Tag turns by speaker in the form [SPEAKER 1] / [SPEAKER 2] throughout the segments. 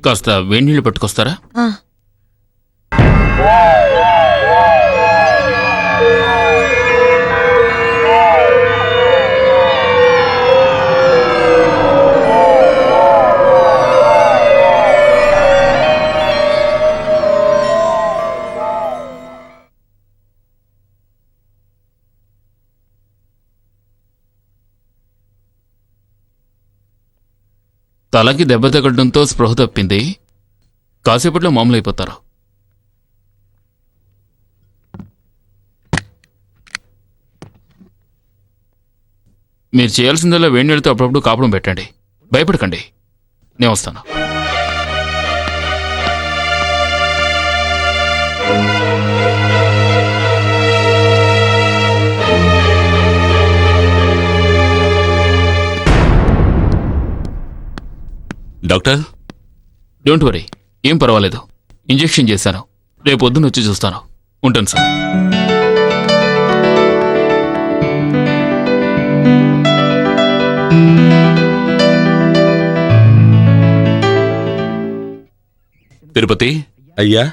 [SPEAKER 1] కాస్త వేడి నీళ్ళు పట్టుకొస్తారా? తలకి దెబ్బ తగలడంతో స్పృహ తప్పింది. కాసేపట్లో మామూలు అయిపోతారు. మీరు చేయాల్సిందల్లా వేడి నీళ్ళతో అప్పుడప్పుడు కాపడం పెట్టండి. భయపడకండి, నేను వస్తాను.
[SPEAKER 2] డాక్టర్,
[SPEAKER 1] డోంట్ వరీ, ఏం పర్వాలేదు. ఇంజెక్షన్ చేశాను. రేపు పొద్దున్న వచ్చి చూస్తాను. ఉంటాను సార్.
[SPEAKER 2] తిరుపతి
[SPEAKER 3] అయ్యా,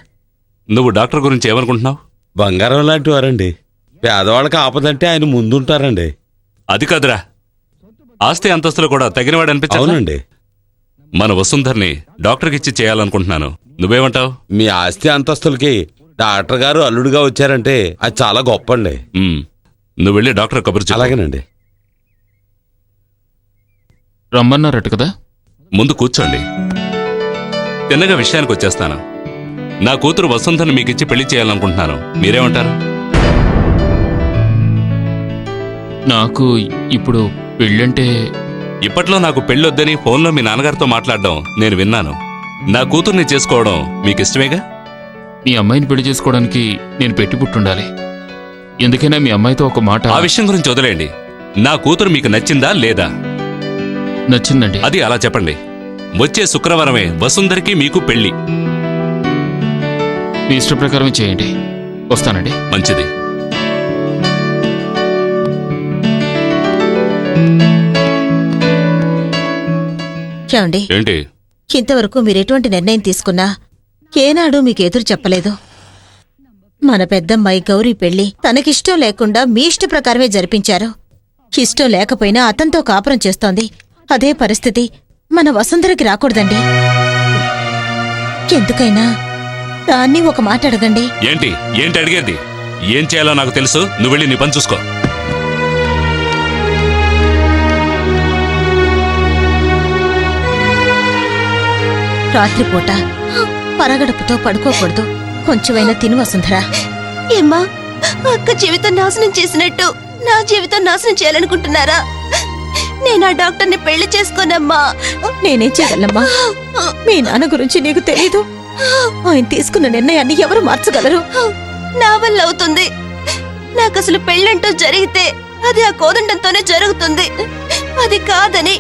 [SPEAKER 2] నువ్వు డాక్టర్ గురించి ఏమనుకుంటున్నావు?
[SPEAKER 3] బంగారం లాంటి వారండి. పేదవాళ్ళకి ఆపదంటే ఆయన ముందుంటారండి.
[SPEAKER 2] అది కాదురా, ఆస్తి అంతస్తులు కూడా తగినవాడు అనిపించావు.
[SPEAKER 3] అవునండి.
[SPEAKER 2] మన వసుంధర్ని డాక్టర్కి ఇచ్చి చేయాలనుకుంటున్నాను. నువ్వేమంటావు?
[SPEAKER 3] మీ ఆస్తి అంతస్తులకి డాక్టర్ గారు అల్లుడుగా వచ్చారంటే అది చాలా గొప్ప అండి.
[SPEAKER 2] నువ్వు వెళ్ళి డాక్టర్ కబురు చెప్పు.
[SPEAKER 3] అలాగేనండి.
[SPEAKER 1] రమ్మన్నారట కదా?
[SPEAKER 2] ముందు కూర్చోండి, తిన్నగా విషయానికి వచ్చేస్తాను. నా కూతురు వసుంధర్ని మీకిచ్చి పెళ్లి చేయాలనుకుంటున్నాను. మీరేమంటారు?
[SPEAKER 1] నాకు ఇప్పుడు పెళ్ళంటే
[SPEAKER 2] ఇప్పట్లో నాకు పెళ్ళొద్దని ఫోన్లో మీ నాన్నగారితో మాట్లాడడం నేను విన్నాను. నా కూతుర్ని చేసుకోవడం మీకు ఇష్టమేగా?
[SPEAKER 1] మీ అమ్మాయిని పెళ్లి చేసుకోవడానికి నేను పెట్టి పుట్టుండాలి. ఎందుకైనా మీ అమ్మాయితో ఒక మాట.
[SPEAKER 2] ఆ విషయం గురించి వదిలేయండి. నా కూతురు మీకు నచ్చిందా లేదా?
[SPEAKER 1] నచ్చిందండి.
[SPEAKER 2] అది అలా చెప్పండి. వచ్చే శుక్రవారమే వసుంధరికి మీకు పెళ్లి.
[SPEAKER 1] మీ ఇష్ట ప్రకారమే చేయండి. వస్తానండి.
[SPEAKER 2] మంచిది.
[SPEAKER 4] ఏమండి,
[SPEAKER 2] ఏంటి?
[SPEAKER 4] ఇంతవరకు మీరెటువంటి నిర్ణయం తీసుకున్నా ఏనాడు మీకు ఎదురు చెప్పలేదు. మన పెద్దమ్మాయి గౌరీ పెళ్లి తనకిష్టం లేకుండా మీ ఇష్ట ప్రకారమే జరిపించారు. ఇష్టం లేకపోయినా అతనితో కాపురం చేస్తోంది. అదే పరిస్థితి మన వసుంధరకి రాకూడదండి. ఎందుకైనా దాన్ని ఒక మాట అడగండి.
[SPEAKER 2] ఏంటి ఏంటి అడిగేది? ఏం చేయాలో నాకు తెలుసు. నువ్వు వెళ్ళి నీ పని చూసుకో.
[SPEAKER 4] రాత్రిపూట పరగడుపుతో పడుకోకూడదు. కొంచెమైనా తిను వసుంధరా.
[SPEAKER 5] ఏమ్మా, అక్క జీవితం నాశనం చేసినట్టు నా జీవితం నాశనం చేయాలనుకుంటున్నారా? నేను ఆ డాక్టర్ని పెళ్లి చేసుకోనమ్మా.
[SPEAKER 4] నేనేం చేయగలమ్మా? మీ నాన్న గురించి నీకు తెలీదు. ఆయన తీసుకున్న నిర్ణయాన్ని ఎవరు మార్చగలరు?
[SPEAKER 5] నా వల్ల అవుతుంది. నాకు అసలు పెళ్ళంటూ జరిగితే అది ఆ కోదండంతోనే జరుగుతుంది. అది కాదని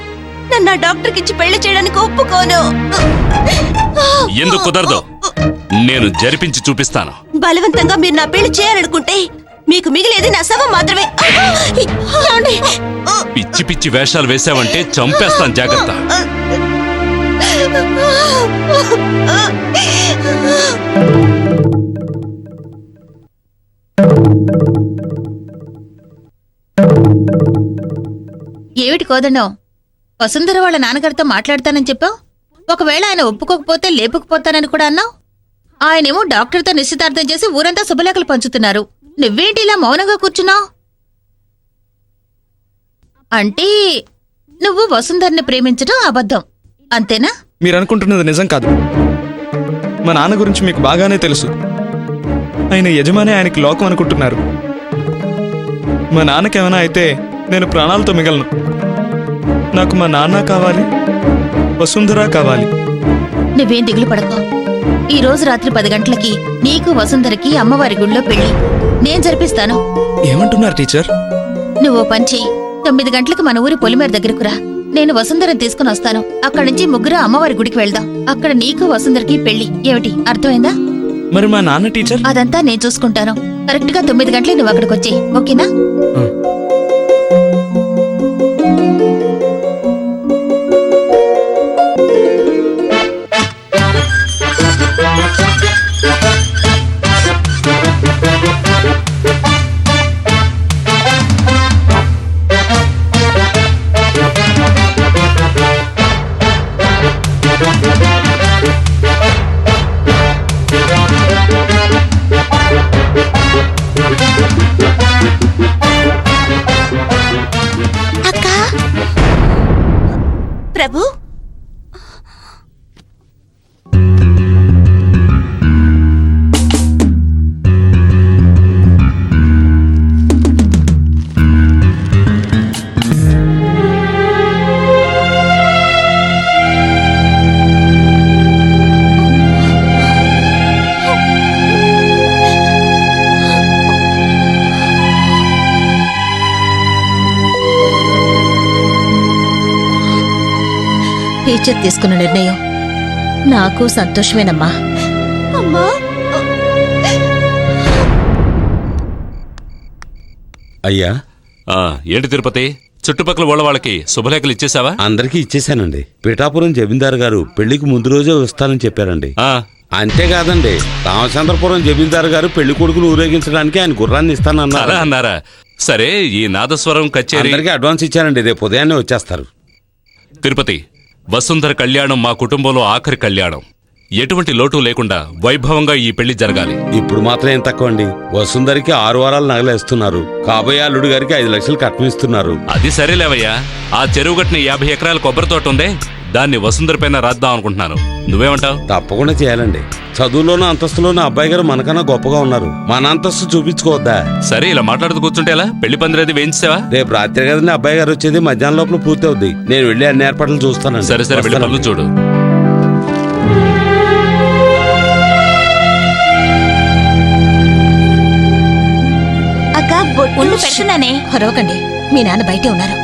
[SPEAKER 5] నన్ను ఆ డాక్టర్కి ఇచ్చి పెళ్లి చేయడానికి ఒప్పుకోను.
[SPEAKER 2] ఎందుకు కుదరదు? నేను జరిపించి చూపిస్తాను.
[SPEAKER 5] బలవంతంగా మీరు నా పెళ్లి చేయాలనుకుంటే మీకు మిగిలేది నా శవం మాత్రమే.
[SPEAKER 2] పిచ్చి పిచ్చి వేషాలు వేసావంటే చంపేస్తాను. జాగ్రత్త.
[SPEAKER 6] ఏమిటి కోదండం? వసుంధర వాళ్ళ నాన్నగారితో మాట్లాడతానని చెప్పావు. ఒకవేళ ఆయన ఒప్పుకోకపోతే లేపుకుపోతానని కూడా అన్నావు. ఆయనేమో డాక్టర్తో నిశ్చితార్థం చేసి ఊరంతా శుభలేఖలు పంచుతున్నారు. నువ్వేంటి ఇలా మౌనంగా కూర్చున్నావు? అంటే నువ్వు వసుంధర్ని ప్రేమించడం అబద్ధం, అంతేనా?
[SPEAKER 7] మీరనుకుంటున్నది నిజం కాదు. మా నాన్న గురించి మీకు బాగానే తెలుసు. ఆయన యజమాని ఆయనకి లోకం అనుకుంటున్నారు. మా నాన్నకేమైనా అయితే నేను ప్రాణాలతో మిగలను. నాకు మా నాన్న కావాలి, వసుంధర కావాలి.
[SPEAKER 6] నువ్వేం దిగులు పడకో. ఈ రోజు రాత్రి 10 గంటలకి నీకు వసుంధరకి అమ్మవారి గుళ్ళో పెళ్లి నేను జరిపిస్తాను.
[SPEAKER 7] ఏమంటున్నారు టీచర్?
[SPEAKER 6] నువ్వు పని చెయ్యి. 9 గంటలకు మన ఊరి పొలిమేర దగ్గరకు రా. నేను వసుంధరని తీసుకుని వస్తాను. అక్కడి నుంచి ముగ్గురు అమ్మవారి గుడికి వెళ్దాం. అక్కడ నీకు వసుంధరకి పెళ్లి. ఏమిటి, అర్థమైందా?
[SPEAKER 7] మరి మా నాన్న టీచర్?
[SPEAKER 6] అదంతా నేను చూసుకుంటాను. కరెక్ట్ గా 9 గంటలకు నువ్వు అక్కడికి వచ్చేయి, ఓకేనా?
[SPEAKER 4] టీచర్ తీసుకున్న నిర్ణయం నాకు సంతోషమేనమ్మా.
[SPEAKER 5] అమ్మా
[SPEAKER 3] అయ్యా,
[SPEAKER 2] ఆ, ఏంటి తిరుపతి, చుట్టుపక్కల వాళ్ళ వాళ్ళకి శుభలేఖలు ఇచ్చేసావా?
[SPEAKER 3] అందరికీ ఇచ్చేశానండి. పిఠాపురం జమీందారు గారు పెళ్లికి ముందు రోజే వస్తానని చెప్పారండి.
[SPEAKER 2] ఆ,
[SPEAKER 3] అంతేకాదండి, రామచంద్రపురం జమీందారు గారు పెళ్లి కొడుకును ఊరేగించడానికి ఆయన గుర్రాన్ని
[SPEAKER 2] అలా
[SPEAKER 3] ఇస్తానన్నారు.
[SPEAKER 2] అన్నారా? సరే, ఈ నాదస్వరం కచేరీ.
[SPEAKER 3] అందరికీ అడ్వాన్స్ ఇచ్చానండి, రేపు ఉదయాన్నే వచ్చేస్తారు.
[SPEAKER 2] తిరుపతి, వసుంధర కళ్యాణం మా కుటుంబంలో ఆఖరి కళ్యాణం. ఎటువంటి లోటు లేకుండా వైభవంగా ఈ పెళ్లి జరగాలి.
[SPEAKER 3] ఇప్పుడు మాత్రం ఏం తక్కువ అండి, వసుంధరికి 6 వారాలు నగలేస్తున్నారు. కాబోయే అల్లుడు గారికి 5 లక్షలు కట్నం ఇస్తున్నారు.
[SPEAKER 2] అది సరేలేవయ్యా, ఆ చెరువు గట్టిన 50 ఎకరాల కొబ్బరి తోట ఉందే, దాన్ని వసుంధర పైన రాద్దాం అనుకుంటున్నాను. నువ్వేమంటావు?
[SPEAKER 3] తప్పకుండా చేయాలండి. చదువులోనూ అంతస్తులోనూ అబ్బాయి గారు మనకన్నా గొప్పగా ఉన్నారు. మన అంతస్తు చూపించుకోవద్దా?
[SPEAKER 2] సరే, ఇలా మాట్లాడుతూ కూర్చుంటే ఎలా? పెళ్లి పందిరేది వేయించావా?
[SPEAKER 3] రేపు రాత్రి కదండి అబ్బాయి గారు వచ్చేది, మధ్యాహ్నం లోపల పూర్తి అవుద్ది. నేను వెళ్ళి అన్ని ఏర్పాట్లు చూస్తానండి.
[SPEAKER 2] సరే సరే, వెళ్ళి పనులు
[SPEAKER 3] వస్తానండి.
[SPEAKER 2] చూడు.
[SPEAKER 5] అక్క బొట్టు
[SPEAKER 6] పెడుతున్నానే.
[SPEAKER 4] అరవకండి, మీ నాన్న బయటే ఉన్నారు.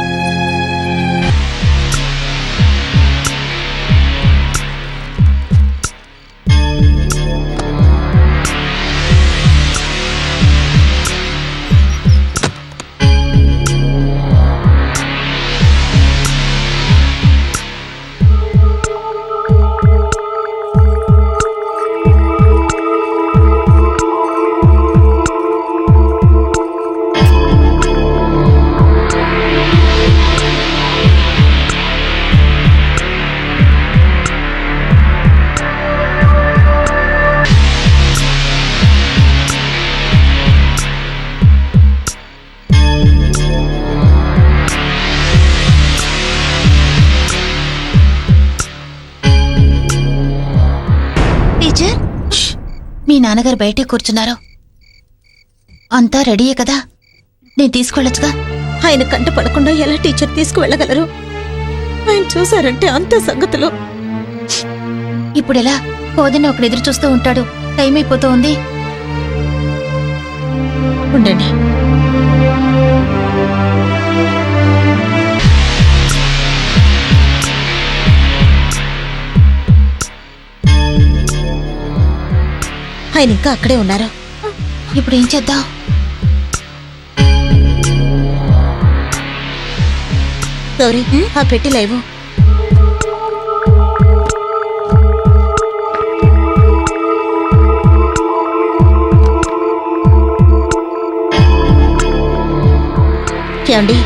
[SPEAKER 5] టీచర్,
[SPEAKER 6] మీ నాన్నగారు బయటే కూర్చున్నారు. అంతా రెడీయే కదా, నేను తీసుకెళ్ళొచ్చుగా.
[SPEAKER 4] ఆయన కంట పడకుండా ఎలా టీచర్ తీసుకువెళ్ళగలరు? ఆయన చూశారంటే అంత సంగతులు.
[SPEAKER 6] ఇప్పుడెలా? కోదన్న ఒకడు ఎదురు చూస్తూ ఉంటాడు, టైం అయిపోతూ ఉంది.
[SPEAKER 4] ఉండండి. ఆయన ఇంకా అక్కడే ఉన్నారు.
[SPEAKER 6] ఇప్పుడు ఏం చేద్దాం?
[SPEAKER 4] గౌరీ, ఆ పెట్టి లేవు. ఏమండి,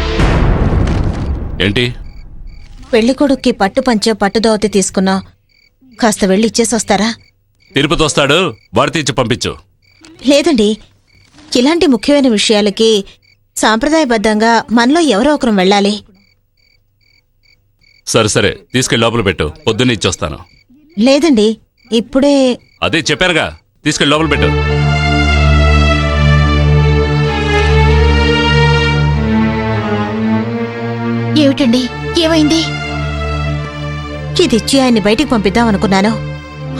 [SPEAKER 2] ఏంటి?
[SPEAKER 4] పెళ్లి కొడుక్కి పట్టు పంచ పట్టు దోవతి తీసుకున్నా, కాస్త వెళ్ళి ఇచ్చేసి వస్తారా?
[SPEAKER 2] తిరుపతి వస్తాడు, వాడితే ఇచ్చి పంపించు.
[SPEAKER 4] లేదండి, ఇలాంటి ముఖ్యమైన విషయాలకి సాంప్రదాయబద్ధంగా మనలో ఎవరో ఒకరు వెళ్ళాలి.
[SPEAKER 2] సరే సరే, తీసుకెళ్ళి లోపల పెట్టు, పొద్దున్నే ఇచ్చొస్తాను.
[SPEAKER 4] లేదండి, ఇప్పుడే.
[SPEAKER 2] అదే చెప్పారుగా, తీసుకెళ్ళి లోపల పెట్టు.
[SPEAKER 6] ఏమిటండి, ఏమైంది?
[SPEAKER 4] ఇది ఇచ్చి ఆయన్ని బయటికి పంపిద్దాం అనుకున్నాను.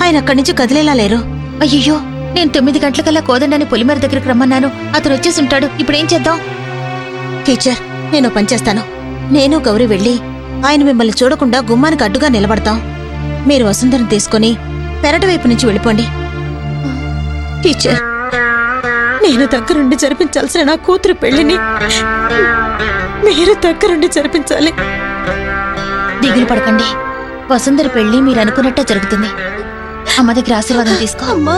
[SPEAKER 4] ఆయన అక్కడి నుంచి కదిలేలా లేరు.
[SPEAKER 6] అయ్యయ్యో, నేను 9 గంటలకల్లా కోదండాన్ని పొలిమేర దగ్గరికి రమ్మన్నాను. అతను వచ్చేసి ఉంటాడు. ఇప్పుడేం చేద్దాం?
[SPEAKER 4] టీచర్, నేను పని చేస్తాను. నేను గౌరీ వెళ్ళి ఆయన మిమ్మల్ని చూడకుండా గుమ్మానికి అడ్డుగా నిలబడతాం. మీరు వసుంధరను తీసుకుని పెరటి వైపు నుంచి వెళ్ళిపోండి. టీచర్, నేను దగ్గరుండి జరిపించాల్సిన నా కూతురు పెళ్లిని మీరు దగ్గరుండి జరిపించాలి.
[SPEAKER 6] దిగులు పడకండి, వసుంధర పెళ్లి మీరు అనుకున్నట్టే జరుగుతుంది. అమ్మ దగ్గర ఆశీర్వాదం తీసుకో.
[SPEAKER 5] అమ్మా